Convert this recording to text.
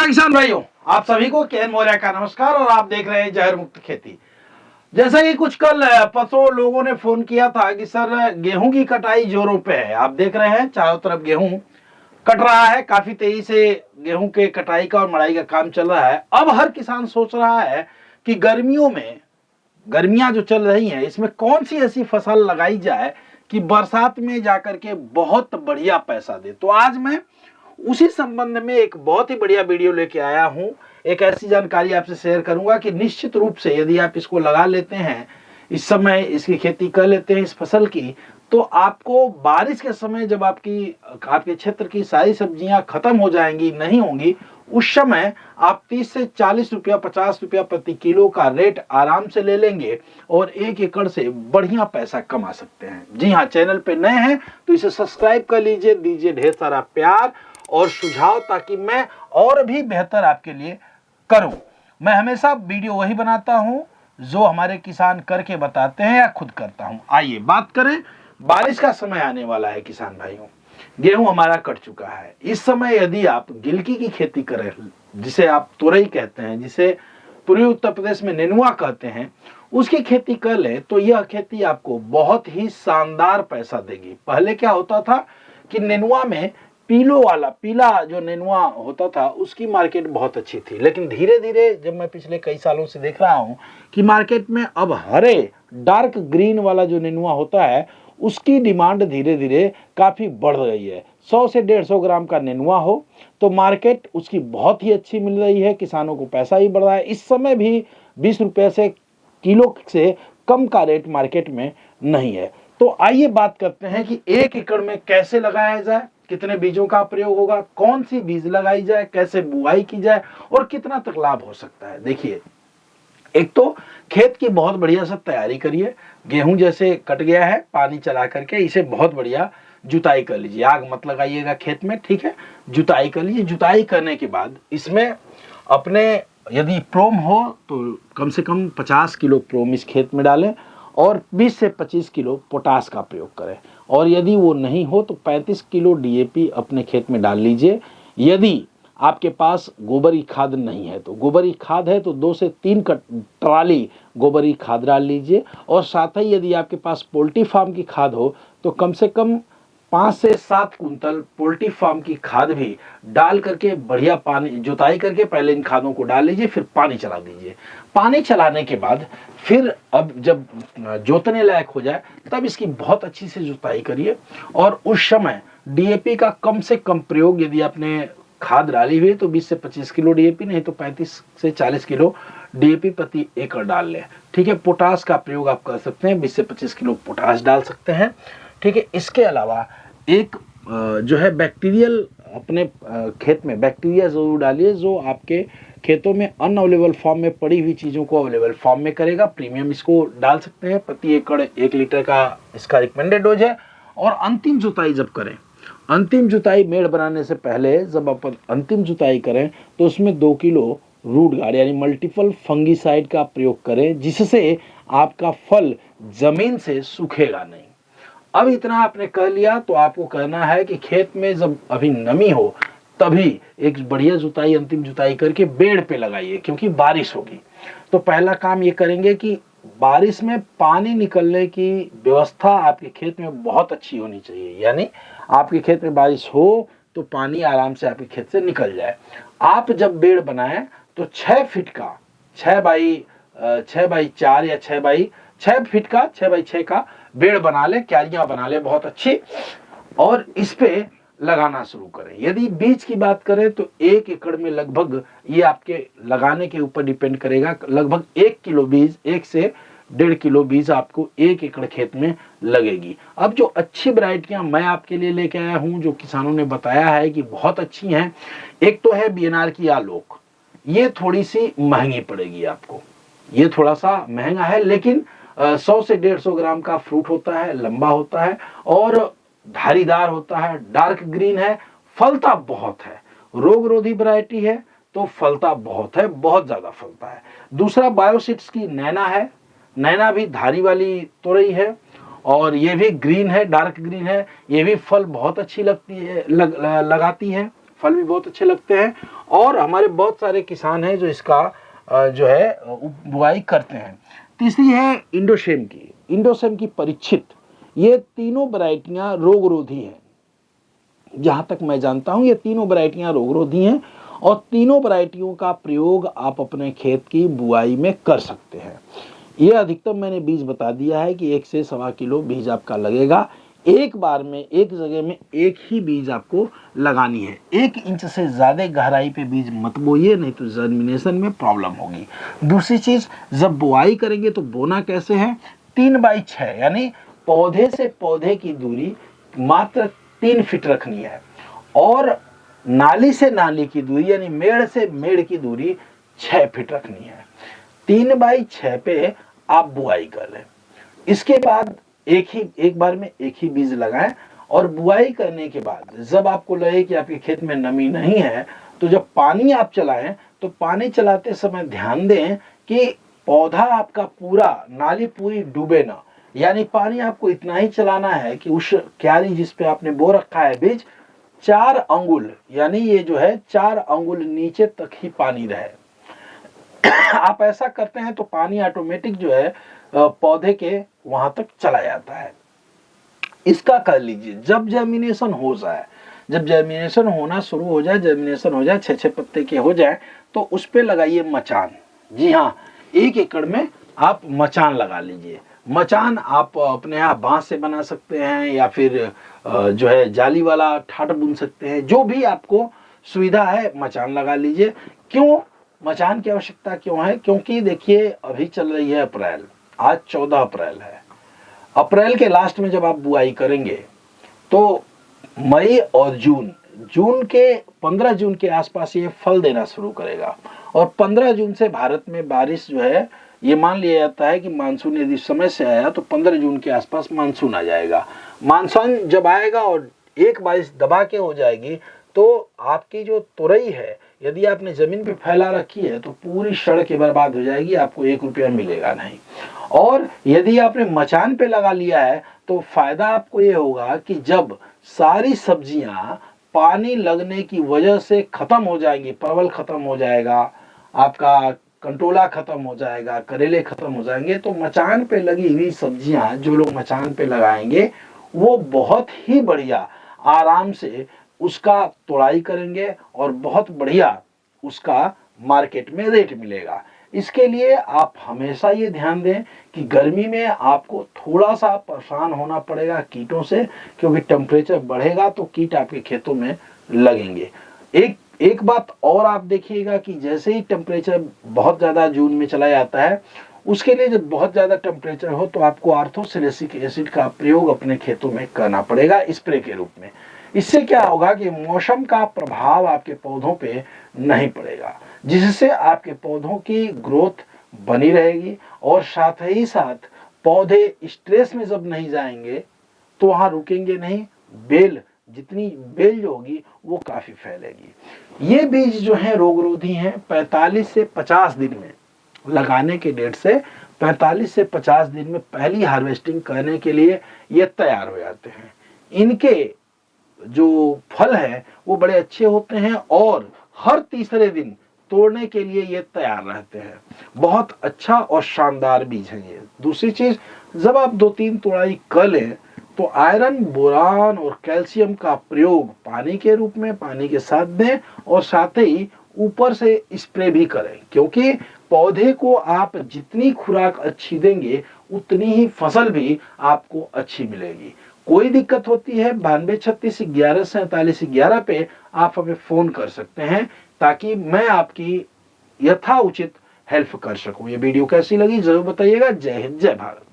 नमस्कार किसान भाइयों, आप सभी को केएन मौर्य का नमस्कार और आप देख रहे हैं जहर मुक्त खेती। जैसा कि कुछ कल परसों लोगों ने फोन किया था कि सर गेहूं की कटाई जोरों पे है। आप देख रहे हैं चारों तरफ गेहूं कट रहा है, काफी तेजी से गेहूं के कटाई का और मड़ाई का काम चल रहा है। अब हर किसान सोच रहा है कि गर्मियां जो चल रही हैं इसमें कौन सी ऐसी फसल लगाई जाए कि बरसात में जाकर के बहुत बढ़िया पैसा दे। तो आज मैं उसी संबंध में एक बहुत ही बढ़िया वीडियो लेके आया हूं। एक ऐसी जानकारी आपसे शेयर करूंगा कि निश्चित रूप से यदि आप इसको लगा लेते हैं, इस समय इसकी खेती कर लेते हैं इस फसल की, तो आपको बारिश के समय जब आपके क्षेत्र की सारी सब्जियां खत्म हो जाएंगी, नहीं होंगी, उस समय आप 30 से 40 रुपया 50 रुपया प्रति किलो का रेट आराम से ले लेंगे और 1 एकड़ से बढ़िया पैसा कमा सकते हैं। जी हाँ, चैनल पे नए हैं तो इसे सब्सक्राइब कर लीजिए, दीजिए ढेर सारा प्यार और सुझाव ताकि मैं और भी बेहतर आपके लिए करूं। मैं हमेशा वीडियो वही बनाता हूं जो हमारे किसान करके बताते हैं या खुद करता हूं। आइए बात करें, बारिश का समय आने वाला है किसान भाइयों। गेहूं हमारा कट चुका है। इस समय यदि आप गिलकी की खेती करें, जिसे आप तुरई कहते हैं, जिसे पूर्वी उत्तर प्रदेश में नेनुआ कहते हैं, उसकी खेती कर ले तो यह खेती आपको बहुत ही शानदार पैसा देगी। पहले क्या होता था कि नेनुआ में पीला जो नेनुआ होता था उसकी मार्केट बहुत अच्छी थी, लेकिन धीरे धीरे जब मैं पिछले कई सालों से देख रहा हूं कि मार्केट में अब हरे डार्क ग्रीन वाला जो नेनुआ होता है उसकी डिमांड धीरे धीरे काफी बढ़ रही है। 100 से 150 ग्राम का नेनुआ हो तो मार्केट उसकी बहुत ही अच्छी मिल रही है, किसानों को पैसा ही बढ़ रहा है। इस समय भी 20 रुपए से किलो से कम का रेट मार्केट में नहीं है। तो आइए बात करते हैं कि 1 एकड़ में कैसे लगाया जाए, कितने बीजों का प्रयोग होगा, कौन सी बीज लगाई जाए, कैसे बुआई की जाए और कितना तक लाभ हो सकता है। देखिए, एक तो खेत की बहुत बढ़िया से तैयारी करिए। गेहूं जैसे कट गया है, पानी चला करके इसे बहुत बढ़िया जुताई कर लीजिए। आग मत लगाइएगा खेत में, ठीक है, जुताई कर लीजिए। जुताई करने के बाद इसमें अपने यदि प्रोम हो तो कम से कम 50 किलो प्रोम इस खेत में डालें और 20 से 25 किलो पोटास का प्रयोग करें। और यदि वो नहीं हो तो 35 किलो डीएपी अपने खेत में डाल लीजिए। यदि आपके पास गोबरी खाद नहीं है तो गोबरी खाद है तो 2 से 3 ट्राली गोबरी खाद डाल लीजिए। और साथ ही यदि आपके पास पोल्ट्री फार्म की खाद हो तो कम से कम 5 से 7 कुंतल पोल्ट्री फार्म की खाद भी डाल करके बढ़िया पानी जुताई करके पहले इन खादों को डाल लीजिए, फिर पानी चला दीजिए। पानी चलाने के बाद फिर अब जब जोतने लायक हो जाए तब इसकी बहुत अच्छी से जुताई करिए। और उस समय डीएपी का कम से कम प्रयोग, यदि आपने खाद डाली हुई है तो 20 से 25 किलो डीएपी, नहीं तो 35 से 40 किलो डीएपी प्रति एकड़ डाल लें, ठीक है। पोटास का प्रयोग आप कर सकते हैं, 20 से 25 किलो पोटास डाल सकते हैं, ठीक है। इसके अलावा एक जो है बैक्टीरियल, अपने खेत में बैक्टीरिया जरूर डालिए जो आपके खेतों में अनअवेलेबल फॉर्म में पड़ी हुई चीज़ों को अवेलेबल फॉर्म में करेगा। प्रीमियम इसको डाल सकते हैं, प्रति एकड़ 1 लीटर का इसका रिकमेंडेड डोज है। और अंतिम जुताई जब करें, अंतिम जुताई मेड़ बनाने से पहले जब आप अंतिम जुताई करें तो उसमें 2 किलो रूट गार्ड यानी मल्टीपल फंगीसाइड का प्रयोग करें, जिससे आपका फल जमीन से सूखेगा नहीं। अब इतना आपने कर लिया तो आपको करना है कि खेत में जब अभी नमी हो तभी एक बढ़िया जुताई, अंतिम जुताई करके बेड़ पे लगाइए, क्योंकि बारिश होगी। तो पहला काम ये करेंगे कि बारिश में पानी निकलने की व्यवस्था आपके खेत में बहुत अच्छी होनी चाहिए, यानी आपके खेत में बारिश हो तो पानी आराम से आपके खेत से निकल जाए। आप जब बेड़ बनाएं तो 6 फीट का 6 बाई 4 या 6 फीट का 6 बाई 6 का बेड़ बना ले, क्यारियां बना ले बहुत अच्छी, और इस पे लगाना शुरू करें। यदि बीज की बात करें तो 1 एकड़ में लगभग, ये आपके लगाने के ऊपर डिपेंड करेगा, लगभग 1 किलो बीज, 1 से 1.5 किलो बीज आपको 1 एकड़ खेत में लगेगी। अब जो अच्छी वैरायटियां मैं आपके लिए लेके आया हूं, जो किसानों ने बताया है कि बहुत अच्छी हैं, एक तो है बीएनआर की आलोक। ये थोड़ी सी महंगी पड़ेगी आपको, ये थोड़ा सा महंगा है, लेकिन 100 से 150 ग्राम का फ्रूट होता है, लंबा होता है और धारीदार होता है, डार्क ग्रीन है, फलता बहुत है, रोग रोधी वैरायटी है तो फलता बहुत है, बहुत ज्यादा फलता है। दूसरा बायोसिट्स की नैना है, नैना भी धारी वाली तोरई है और ये भी ग्रीन है, डार्क ग्रीन है, ये भी फल बहुत अच्छी लगती है, लगाती है, फल भी बहुत अच्छे लगते हैं और हमारे बहुत सारे किसान हैं जो इसका जो है बुआई करते हैं। तीसरी है इंडोसेम की परीक्षित। ये तीनों वैरायटियां रोगरोधी हैं, जहां तक मैं जानता हूं ये तीनों वैरायटियां रोगरोधी हैं और तीनों वैरायटियों का प्रयोग आप अपने खेत की बुआई में कर सकते हैं। ये अधिकतम मैंने बीज बता दिया है कि 1 से 1.25 किलो बीज आपका लगेगा। एक बार में एक जगह में एक ही बीज आपको लगानी है। 1 इंच से ज्यादा गहराई पे बीज मत बोइए, नहीं तो जर्मिनेशन में प्रॉब्लम होगी। दूसरी चीज, जब बुआई करेंगे तो बोना कैसे है, 3x6 यानी पौधे से पौधे की दूरी मात्र 3 फीट रखनी है और नाली से नाली की दूरी यानी मेड़ से मेड़ की दूरी 6 फीट रखनी है। 3x6 पे आप बुआई कर लें। इसके बाद एक बार में एक ही बीज लगाएं और बुआई करने के बाद जब आपको लगे कि आपके खेत में नमी नहीं है तो जब पानी आप चलाएं तो पानी चलाते समय ध्यान दें कि पौधा आपका पूरा नाली पूरी डूबे ना, यानी पानी आपको इतना ही चलाना है कि उस क्यारी जिस पे आपने बो रखा है बीज 4 अंगुल यानी ये जो है 4 अंगुल नीचे तक ही पानी रहे। आप ऐसा करते हैं तो पानी ऑटोमेटिक जो है पौधे के वहां तक चला जाता है। इसका कर लीजिए जब जर्मिनेशन हो जाए, जब जर्मिनेशन होना शुरू हो जाए, जर्मिनेशन हो जाए, 6-6 पत्ते के हो जाए तो उस पे लगाइए मचान। जी हाँ, 1 एकड़ में आप मचान लगा लीजिए। मचान आप अपने यहाँ बांस से बना सकते हैं या फिर जो है जाली वाला ठाट बुन सकते हैं, जो भी आपको सुविधा है मचान लगा लीजिए। क्यों मचान की आवश्यकता क्यों है, क्योंकि देखिए अभी चल रही है अप्रैल, आज 14 अप्रैल है। अप्रैल के लास्ट में जब आप बुआई करेंगे तो मई और जून के 15 जून के आसपास ये फल देना शुरू करेगा और 15 जून से भारत में बारिश जो है ये मान लिया जाता है कि मानसून यदि समय से आया तो 15 जून के आसपास मानसून आ जाएगा। मानसून जब आएगा और एक बारिश दबा के हो जाएगी तो आपकी जो तुरई है यदि आपने जमीन पे फैला रखी है तो पूरी सड़ के बर्बाद हो जाएगी, आपको 1 रुपया मिलेगा नहीं। और यदि आपने मचान पे लगा लिया है तो फायदा आपको ये होगा कि जब सारी सब्जियां पानी लगने की वजह से खत्म हो जाएंगी, परवल खत्म हो जाएगा, आपका कंटोला खत्म हो जाएगा, करेले खत्म हो जाएंगे, तो मचान पे लगी हुई सब्जियां जो लोग मचान पे लगाएंगे वो बहुत ही बढ़िया आराम से उसका तोड़ाई करेंगे और बहुत बढ़िया उसका मार्केट में रेट मिलेगा। इसके लिए आप हमेशा ये ध्यान दें कि गर्मी में आपको थोड़ा सा परेशान होना पड़ेगा कीटों से, क्योंकि टेम्परेचर बढ़ेगा तो कीट आपके खेतों में लगेंगे। एक बात और आप देखिएगा कि जैसे ही टेम्परेचर बहुत ज्यादा जून में चला जाता है, उसके लिए जब बहुत ज्यादा टेम्परेचर हो तो आपको आर्थोसैलिसिलिक एसिड का प्रयोग अपने खेतों में करना पड़ेगा स्प्रे के रूप में। इससे क्या होगा कि मौसम का प्रभाव आपके पौधों पे नहीं पड़ेगा, जिससे आपके पौधों की ग्रोथ बनी रहेगी और साथ ही साथ पौधे स्ट्रेस में जब नहीं जाएंगे तो वहां रुकेंगे नहीं, जितनी बेल जो होगी वो काफी फैलेगी। ये बीज जो है रोगरोधी हैं, 45 से 50 दिन में लगाने के डेट से 45 से 50 दिन में पहली हार्वेस्टिंग करने के लिए ये तैयार हो जाते हैं। इनके जो फल है वो बड़े अच्छे होते हैं और हर तीसरे दिन तोड़ने के लिए ये तैयार रहते हैं। बहुत अच्छा और शानदार बीज है ये। दूसरी चीज, जब आप 2-3 तोड़ाई कर लें तो आयरन, बोरान और कैल्शियम का प्रयोग पानी के रूप में पानी के साथ दें और साथ ही ऊपर से स्प्रे भी करें, क्योंकि पौधे को आप जितनी खुराक अच्छी देंगे उतनी ही फसल भी आपको अच्छी मिलेगी। कोई दिक्कत होती है 9236114711 पे आप हमें फोन कर सकते हैं ताकि मैं आपकी यथाउचित हेल्प कर सकूं। ये वीडियो कैसी लगी जरूर बताइएगा। जय हिंद, जय भारत।